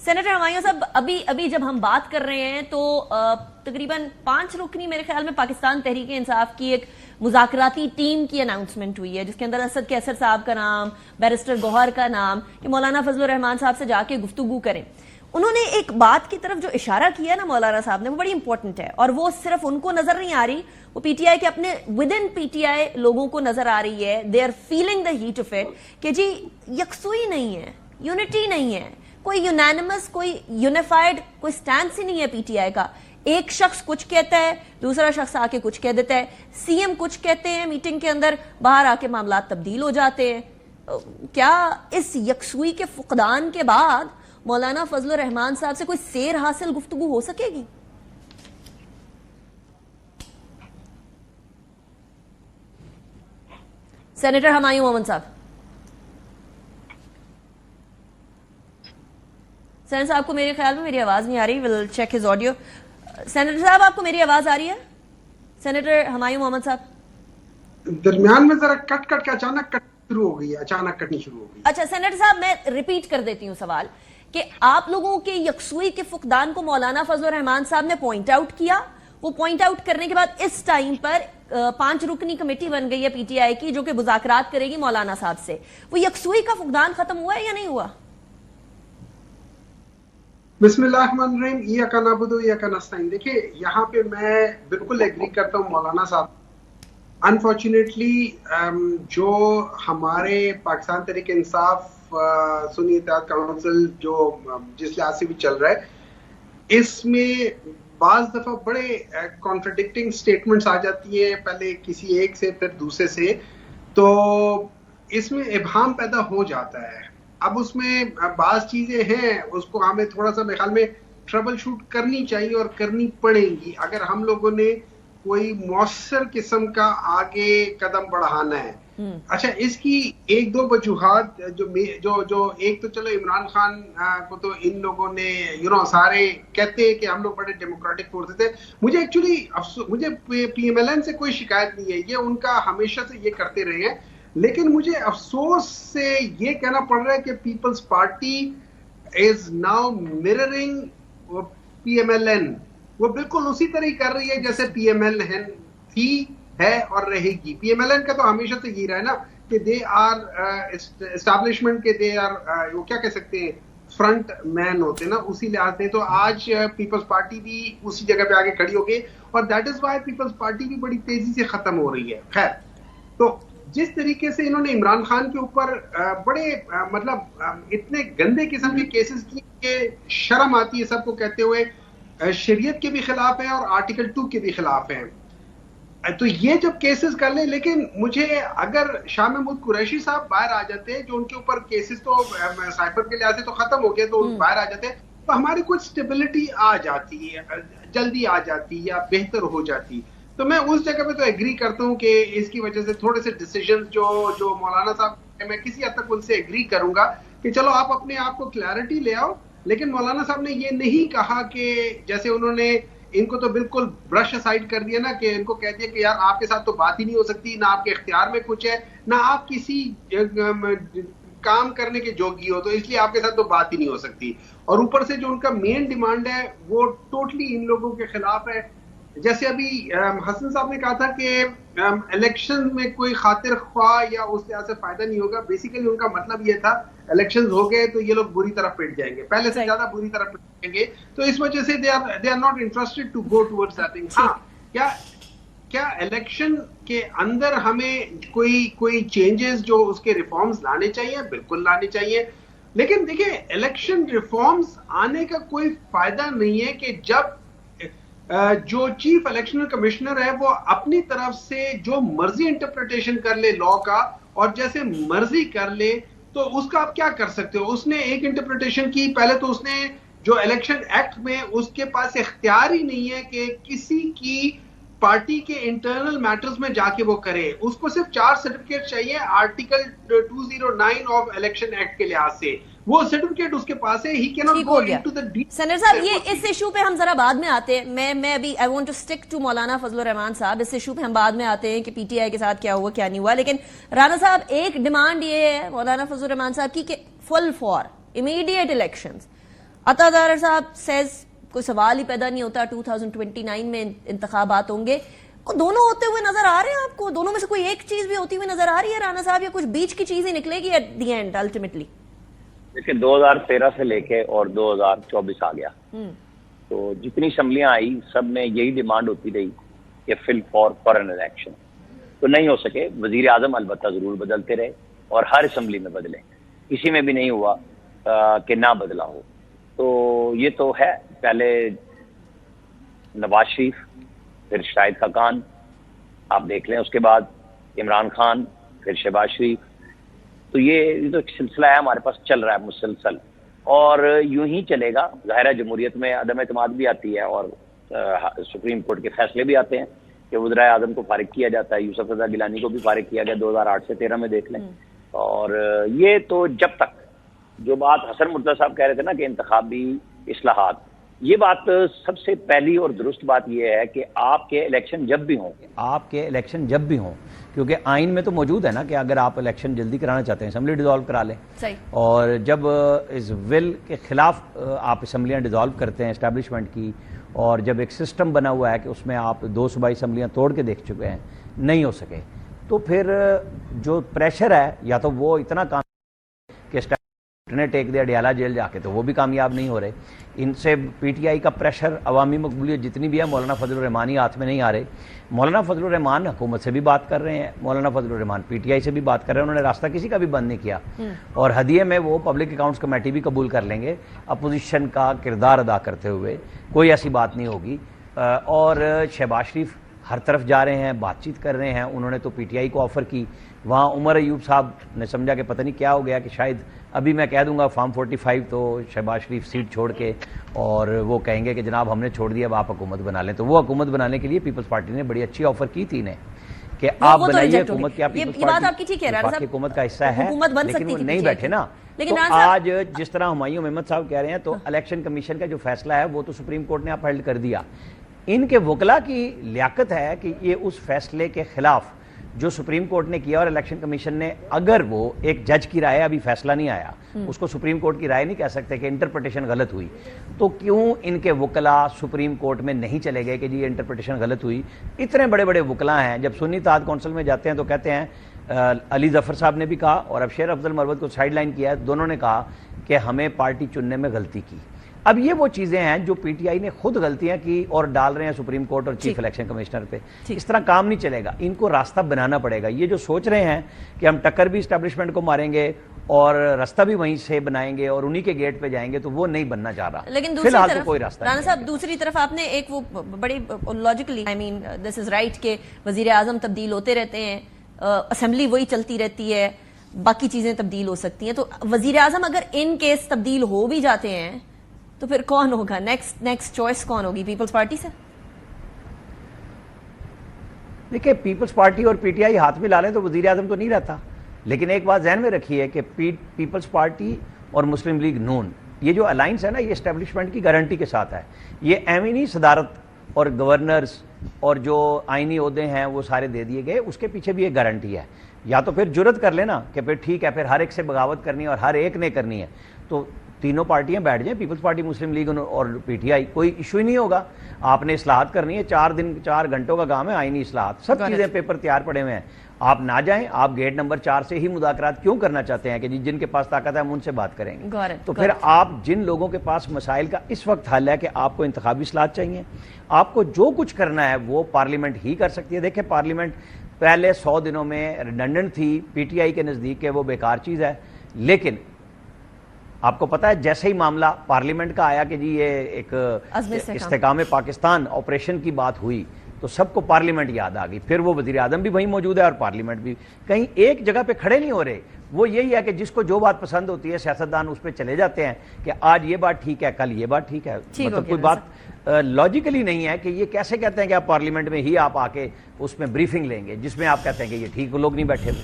Senator Humayun صاحب ابھی جب ہم بات کر رہے ہیں تو تقریباً 5 رکنی میرے خیال میں پاکستان تحریک انصاف کی ایک مذاکراتی ٹیم کی اناؤنسمنٹ ہوئی ہے جس کے اندر اسد کیسر صاحب کا نام، بیرسٹر گوہر کا نام، کہ مولانا فضل الرحمان صاحب سے جا کے گفتگو کریں. انہوں نے ایک بات کی طرف جو اشارہ کیا نا مولانا صاحب نے، وہ بڑی امپورٹنٹ ہے، اور وہ صرف ان کو نظر نہیں آ رہی، وہ پی ٹی آئی کے اپنے with in P T I لوگوں کو نظر آ رہی ہے. They are feeling the heat of it کہ جی یکسوئی نہیں ہے، یونٹی نہیں ہے، کوئی یونینمس، کوئی یونیفائڈ کوئی سٹینس ہی نہیں ہے پی ٹی آئی کا. ایک شخص کچھ کہتا ہے، دوسرا شخص آ کے کچھ کہہ دیتا ہے، سی ایم کچھ کہتے ہیں میٹنگ کے اندر، باہر آ کے معاملات تبدیل ہو جاتے ہیں. کیا اس یکسوئی کے فقدان کے بعد مولانا فضل الرحمان صاحب سے کوئی سیر حاصل گفتگو ہو سکے گی؟ سینیٹر ہمایوں مومن صاحب. سینیٹر صاحب کو میرے خیال میں میری آواز نہیں آ رہی. Will check his audio. Senator صاحب آپ کو میری آواز آ رہی ہے؟ سینیٹر ہمایوں محمد صاحب درمیان میں ذرا کٹ کے اچانک کٹ شروع ہو گئی ہے، اچانک کٹنی شروع ہو گئی. اچھا سینیٹر صاحب میں ریپیٹ کر دیتی ہوں سوال کہ آپ لوگوں کے یکسوئی کے فقدان کو مولانا فضل الرحمان صاحب نے پوائنٹ آؤٹ کیا. وہ پوائنٹ آؤٹ کرنے کے بعد اس ٹائم پر 5 رکنی کمیٹی بن گئی ہے پی ٹی آئی کی جو کہ مذاکرات کرے گی مولانا صاحب سے. وہ یکسوئی کا فقدان ختم ہوا ہے یا نہیں ہوا؟ بسم اللہ الرحمن الرحیم. ایاک نعبد و ایاک نستعین. دیکھیں یہاں پہ میں بالکل ایگری کرتا ہوں مولانا صاحب. انفارچونیٹلی جو ہمارے پاکستان تحریک انصاف سنی اتحاد کونسل جو جس لحاظ سے بھی چل رہا ہے، اس میں بعض دفعہ بڑے کانٹرڈکٹنگ سٹیٹمنٹس آ جاتی ہیں، پہلے کسی ایک سے پھر دوسرے سے، تو اس میں ابہام پیدا ہو جاتا ہے. اب اس میں بعض چیزیں ہیں اس کو ہمیں تھوڑا سا میرے خیال میں ٹربل شوٹ کرنی چاہیے اور کرنی پڑے گی اگر ہم لوگوں نے کوئی مؤثر قسم کا آگے قدم بڑھانا ہے. اچھا اس کی ایک دو وجوہات جو ایک تو چلو عمران خان کو تو ان لوگوں نے سارے کہتے ہیں کہ ہم لوگ بڑے ڈیموکریٹک فورسز تھے. مجھے ایکچولی مجھے پی ایم ایل این سے کوئی شکایت نہیں ہے، یہ ان کا ہمیشہ سے یہ کرتے رہے ہیں، لیکن مجھے افسوس سے یہ کہنا پڑ رہا ہے کہ Peoples Party is now mirroring P M L N. وہ بالکل اسی طرح کر رہی ہے جیسے پی ایم ایل این تھی، ہے اور رہے گی. پی ایم ایل این کا تو ہمیشہ سے یہ رہا ہے نا کہ دے آر اسٹیبلشمنٹ کے دے آر وہ کیا کہہ سکتے ہیں فرنٹ مین ہوتے نا، اسی لحاظ سے. تو آج پیپلز پارٹی بھی اسی جگہ پہ آگے کھڑی ہو گئی اور that is why Peoples Party بھی بڑی تیزی سے ختم ہو رہی ہے. خیر، تو جس طریقے سے انہوں نے عمران خان کے اوپر بڑے مطلب اتنے گندے قسم کے کیسز کیے کہ شرم آتی ہے سب کو کہتے ہوئے، شریعت کے بھی خلاف ہیں اور آرٹیکل 2 کے بھی خلاف ہیں. تو یہ جب کیسز کر لیں، لیکن مجھے اگر شاہ محمود قریشی صاحب باہر آ جاتے جو ان کے اوپر کیسز تو سائبر کے لحاظ سے تو ختم ہو گئے، تو باہر آ جاتے تو ہماری کچھ سٹیبلٹی آ جاتی ہے، جلدی آ جاتی یا بہتر ہو جاتی. تو میں اس جگہ پہ تو ایگری کرتا ہوں کہ اس کی وجہ سے تھوڑے سے ڈیسیجنز جو مولانا صاحب، میں کسی حد تک ان سے ایگری کروں گا کہ چلو آپ اپنے آپ کو کلیئرٹی لے آؤ. لیکن مولانا صاحب نے یہ نہیں کہا کہ جیسے انہوں نے ان کو تو بالکل برش اسائڈ کر دیا نا، کہ ان کو کہہ دیا کہ یار آپ کے ساتھ تو بات ہی نہیں ہو سکتی، نہ آپ کے اختیار میں کچھ ہے، نہ آپ کسی کام کرنے کے جوگی ہو، تو اس لیے آپ کے ساتھ تو بات ہی نہیں ہو سکتی. اور اوپر سے جو ان کا مین ڈیمانڈ ہے وہ ٹوٹلی ان لوگوں کے خلاف ہے. جیسے ابھی حسن صاحب نے کہا تھا کہ الیکشن میں کوئی خاطر خواہ یا اس لحاظ سے فائدہ نہیں ہوگا. بیسیکلی ان کا مطلب یہ تھا الیکشنز ہو گئے تو یہ لوگ بری طرح پٹ جائیں گے، پہلے سے زیادہ بری طرح پٹ جائیں گے، تو اس وجہ سے they are not interested to go towards that thing. ہاں، کیا الیکشن کے اندر ہمیں کوئی چینجز جو اس کے ریفارمز لانے چاہیے؟ بالکل لانے چاہیے. لیکن دیکھیں الیکشن ریفارمز آنے کا کوئی فائدہ نہیں ہے کہ جب جو چیف الیکشن کمشنر ہے وہ اپنی طرف سے جو مرضی انٹرپریٹیشن کر لے لا کا اور جیسے مرضی کر لے، تو اس کا آپ کیا کر سکتے ہو؟ اس نے ایک انٹرپریٹیشن کی، پہلے تو اس نے جو الیکشن ایکٹ میں اس کے پاس اختیار ہی نہیں ہے کہ کسی کی پارٹی کے انٹرنل میٹرز میں جا کے وہ کرے. اس کو صرف 4 سرٹیفکیٹ چاہیے آرٹیکل 209 آف الیکشن ایکٹ کے لحاظ سے. وہ سرٹیفکیٹ اس کے پاس ہے، ہی کی not go into the deep. Senator صاحب یہ اس ایشو پہ ہم ذرا بعد میں آتے ہیں. میں ابھی I want to stick to Maulana Fazl الرحمان صاحب. اس ایشو پہ ہم بعد میں آتے ہیں کہ پی ٹی آئی کے ساتھ کیا ہوا کیا نہیں ہوا. لیکن رانا صاحب ایک ڈیمانڈ یہ ہے مولانا فضل الرحمان صاحب کی کہ فل فار امیڈیٹ الیکشنز. عطا ظاہر صاحب says کوئی سوال ہی پیدا نہیں ہوتا 2029 میں انتخابات ہوں گے. دونوں ہوتے ہوئے نظر آ رہے ہیں آپ کو؟ دونوں میں سے کوئی ایک چیز بھی ہوتی ہوئی نظر آ رہی ہے رانا صاحب، یا کچھ بیچ کی چیز ہی نکلے گی ایٹ دی اینڈ الٹیمیٹلی؟ دیکھیں 2013 سے لے کے اور 2024 آ گیا تو جتنی اسمبلیاں آئی سب میں یہی ڈیمانڈ ہوتی رہی کہ فل فار این الیکشن. تو نہیں ہو سکے. وزیر اعظم البتہ ضرور بدلتے رہے اور ہر اسمبلی میں بدلے، کسی میں بھی نہیں ہوا کہ نہ بدلا ہو. تو یہ تو ہے، پہلے نواز شریف، پھر شاہد خاقان، آپ دیکھ لیں، اس کے بعد عمران خان، پھر شہباز شریف. تو یہ تو ایک سلسلہ ہے ہمارے پاس چل رہا ہے مسلسل، اور یوں ہی چلے گا. ظاہر ہے جمہوریت میں عدم اعتماد بھی آتی ہے اور سپریم کورٹ کے فیصلے بھی آتے ہیں کہ وزرائے اعظم کو فارغ کیا جاتا ہے. یوسف رضا گیلانی کو بھی فارغ کیا گیا 2008 سے 13 میں، دیکھ لیں. اور یہ تو جب تک جو بات حسن مرتضیٰ صاحب کہہ رہے تھے نا کہ انتخابی اصلاحات، یہ بات سب سے پہلی اور درست بات یہ ہے کہ آپ کے الیکشن جب بھی ہوں کیونکہ آئین میں تو موجود ہے نا کہ اگر آپ الیکشن جلدی کرانا چاہتے ہیں اسمبلی ڈیزالو کرا لیں. اور جب اس ول کے خلاف آپ اسمبلیاں ڈیزالو کرتے ہیں اسٹیبلشمنٹ کی، اور جب ایک سسٹم بنا ہوا ہے کہ اس میں آپ 2 صوبائی اسمبلیاں توڑ کے دیکھ چکے ہیں نہیں ہو سکے، تو پھر جو پریشر ہے یا تو وہ اتنا کام کہ نے ٹیک دیا ڈیالہ جیل جا کے، تو وہ بھی کامیاب نہیں ہو رہے. ان سے پی ٹی آئی کا پریشر، عوامی مقبولیت جتنی بھی ہے، مولانا فضل الرحمان ہی ہاتھ میں نہیں آ رہے. مولانا فضل الرحمان حکومت سے بھی بات کر رہے ہیں، مولانا فضل الرحمان پی ٹی آئی سے بھی بات کر رہے ہیں. انہوں نے راستہ کسی کا بھی بند نہیں کیا، اور ہدیے میں وہ پبلک اکاؤنٹس کمیٹی بھی قبول کر لیں گے اپوزیشن کا کردار ادا کرتے ہوئے. کوئی ایسی بات نہیں ہوگی. اور شہباز شریف ہر طرف جا رہے ہیں، بات چیت کر رہے ہیں. انہوں نے تو پی ٹی آئی کو آفر کی، وہاں عمر ایوب صاحب نے سمجھا کہ پتہ نہیں کیا ہو گیا کہ شاید ابھی میں کہہ دوں گا فارم 45 تو شہباز شریف سیٹ چھوڑ کے، اور وہ کہیں گے کہ جناب ہم نے چھوڑ دیا، اب آپ حکومت بنا لیں. تو وہ حکومت بنانے کے لیے پیپلز پارٹی نے بڑی اچھی آفر کی تھی انہیں کہ آپ بنائیے حکومت. کیا پیپلز پارٹی حکومت کا حصہ ہے؟ لیکن وہ نہیں بیٹھے نا. تو آج جس طرح ہمایوں محمد صاحب کہہ رہے ہیں، تو الیکشن کمیشن کا جو فیصلہ ہے وہ تو سپریم کورٹ نے اپہولڈ کر دیا. ان کے وکلا کی لیاقت ہے کہ یہ اس فیصلے کے خلاف جو سپریم کورٹ نے کیا اور الیکشن کمیشن نے، اگر وہ ایک جج کی رائے، ابھی فیصلہ نہیں آیا، اس کو سپریم کورٹ کی رائے نہیں کہہ سکتے کہ انٹرپریٹیشن غلط ہوئی، تو کیوں ان کے وکلا سپریم کورٹ میں نہیں چلے گئے کہ جی یہ انٹرپریٹیشن غلط ہوئی؟ اتنے بڑے بڑے وکلا ہیں، جب سنی اتحاد کونسل میں جاتے ہیں تو کہتے ہیں، علی ظفر صاحب نے بھی کہا اور اب شیر افضل مروت کو سائیڈ لائن کیا ہے، دونوں نے کہا کہ ہمیں پارٹی چننے میں غلطی کی. اب یہ وہ چیزیں ہیں جو پی ٹی آئی نے خود غلطیاں کی اور ڈال رہے ہیں سپریم کورٹ اور چیف الیکشن کمشنر پہ. اس طرح کام نہیں چلے گا، ان کو راستہ بنانا پڑے گا. یہ جو سوچ رہے ہیں کہ ہم ٹکر بھی اسٹیبلشمنٹ کو ماریں گے اور راستہ بھی وہیں سے بنائیں گے اور انہی کے گیٹ پہ جائیں گے، تو وہ نہیں بننا چاہ رہا. لیکن فی الحال تو کوئی راستہ نہیں. رانا صاحب دوسری طرف آپ نے ایک وہ بڑی لاجیکلی دس از رائٹ کہ وزیر اعظم تبدیل ہوتے رہتے ہیں، اسمبلی وہی چلتی رہتی ہے، باقی چیزیں تبدیل ہو سکتی ہیں. تو وزیر اعظم اگر ان کیس تبدیل ہو بھی جاتے ہیں تو پھر کون ہوگا نیکسٹ چوائس؟ کون ہوگی؟ پیپلز پارٹی سے؟ دیکھیں پیپلز پارٹی اور پی ٹی آئی ہاتھ میں لا لیں تو وزیر اعظم تو نہیں رہتا. لیکن ایک بات ذہن میں رکھیے کہ پیپلز پارٹی اور مسلم لیگ نون، یہ جو الائنس ہے نا، یہ اسٹیبلشمنٹ کی گارنٹی کے ساتھ ہے. یہ ایمینی صدارت اور گورنرز اور جو آئینی عہدے ہیں وہ سارے دے دیے گئے، اس کے پیچھے بھی ایک گارنٹی ہے. یا تو پھر جرت کر لینا کہ پھر ٹھیک ہے، پھر ہر ایک سے بغاوت کرنی ہے اور ہر ایک نے کرنی ہے، تو تینوں پارٹیاں بیٹھ جائیں، پیپلز پارٹی، مسلم لیگ اور پی ٹی آئی، کوئی ایشو ہی نہیں ہوگا. آپ نے اصلاحات کرنی ہے، 4 گھنٹوں کا کام ہے، آئینی اصلاحات، سب چیزیں پیپر تیار پڑے ہوئے ہیں. آپ نہ جائیں، آپ گیٹ نمبر 4 سے ہی مذاکرات کیوں کرنا چاہتے ہیں کہ جن کے پاس طاقت ہے ہم ان سے بات کریں گے؟ تو پھر آپ جن لوگوں کے پاس مسائل کا اس وقت حل ہے کہ آپ کو انتخابی اصلاحات چاہیے، آپ کو جو کچھ کرنا ہے وہ پارلیمنٹ ہی کر سکتی ہے. دیکھیں پارلیمنٹ پہلے 100 دنوں میں ریڈنڈنٹ تھی پی ٹی آئی کے نزدیک کہ وہ بیکار چیز ہے، لیکن آپ کو پتا ہے جیسے ہی معاملہ پارلیمنٹ کا آیا کہ جی یہ ایک استحکام پاکستان آپریشن کی بات ہوئی تو سب کو پارلیمنٹ یاد آ گئی. پھر وہ وزیر اعظم بھی وہیں موجود ہے اور پارلیمنٹ بھی، کہیں ایک جگہ پہ کھڑے نہیں ہو رہے. وہ یہی ہے کہ جس کو جو بات پسند ہوتی ہے سیاستدان اس پہ چلے جاتے ہیں کہ آج یہ بات ٹھیک ہے، کل یہ بات ٹھیک ہے. مطلب کوئی بات لاجیکلی نہیں ہے کہ یہ کیسے کہتے ہیں کہ آپ پارلیمنٹ میں ہی آپ آ کے اس میں بریفنگ لیں گے جس میں آپ کہتے ہیں کہ یہ ٹھیک، لوگ نہیں بیٹھے ہوئے.